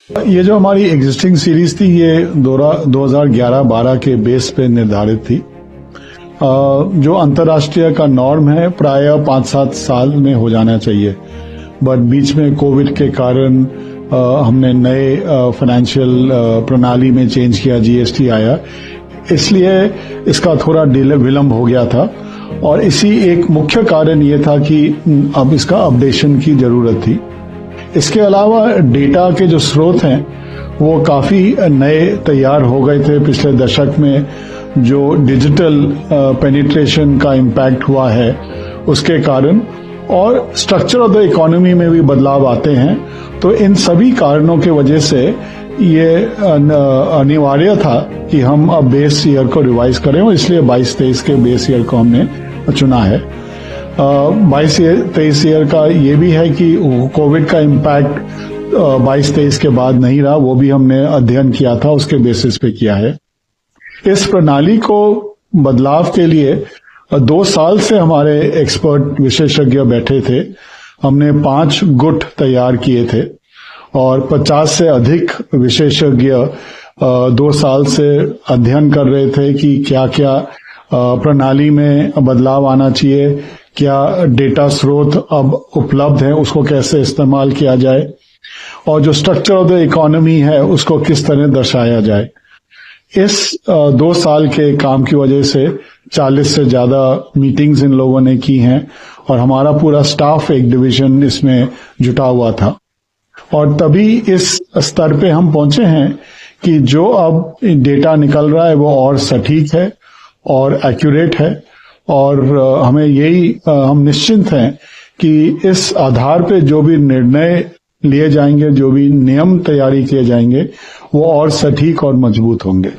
ये जो हमारी एग्जिस्टिंग सीरीज थी ये 2011-12 के बेस पे निर्धारित थी। जो अंतर्राष्ट्रीय का नॉर्म है प्राय 5-7 साल में हो जाना चाहिए, बट बीच में कोविड के कारण हमने नए फाइनेंशियल प्रणाली में चेंज किया, जीएसटी आया, इसलिए इसका थोड़ा विलंब हो गया था। और इसी एक मुख्य कारण ये था कि अब इसका अपडेशन की जरूरत थी। इसके अलावा डेटा के जो स्रोत हैं वो काफी नए तैयार हो गए थे पिछले दशक में। जो डिजिटल पेनिट्रेशन का इम्पैक्ट हुआ है उसके कारण, और स्ट्रक्चर ऑफ द इकोनॉमी में भी बदलाव आते हैं, तो इन सभी कारणों की वजह से ये अनिवार्य था कि हम अब बेस ईयर को रिवाइज करें, और इसलिए 22-23 के बेस ईयर को हमने चुना है। 22-23 ईयर का ये भी है कि कोविड का इम्पैक्ट 22-23 के बाद नहीं रहा, वो भी हमने अध्ययन किया था, उसके बेसिस पे किया है। इस प्रणाली को बदलाव के लिए 2 साल से हमारे एक्सपर्ट विशेषज्ञ बैठे थे। हमने 5 गुट तैयार किए थे और 50 से अधिक विशेषज्ञ 2 साल से अध्ययन कर रहे थे कि क्या क्या प्रणाली में बदलाव आना चाहिए, क्या डेटा स्रोत अब उपलब्ध है उसको कैसे इस्तेमाल किया जाए, और जो स्ट्रक्चर ऑफ द इकोनॉमी है उसको किस तरह दर्शाया जाए। इस 2 साल के काम की वजह से 40 से ज्यादा मीटिंग्स इन लोगों ने की हैं, और हमारा पूरा स्टाफ एक डिवीजन इसमें जुटा हुआ था। और तभी इस स्तर पे हम पहुंचे हैं कि जो अब डेटा निकल रहा है वो और सटीक है और एक्यूरेट है, और हमें हम निश्चिंत हैं कि इस आधार पे जो भी निर्णय लिए जाएंगे, जो भी नियम तैयारी किए जाएंगे, वो और सटीक और मजबूत होंगे।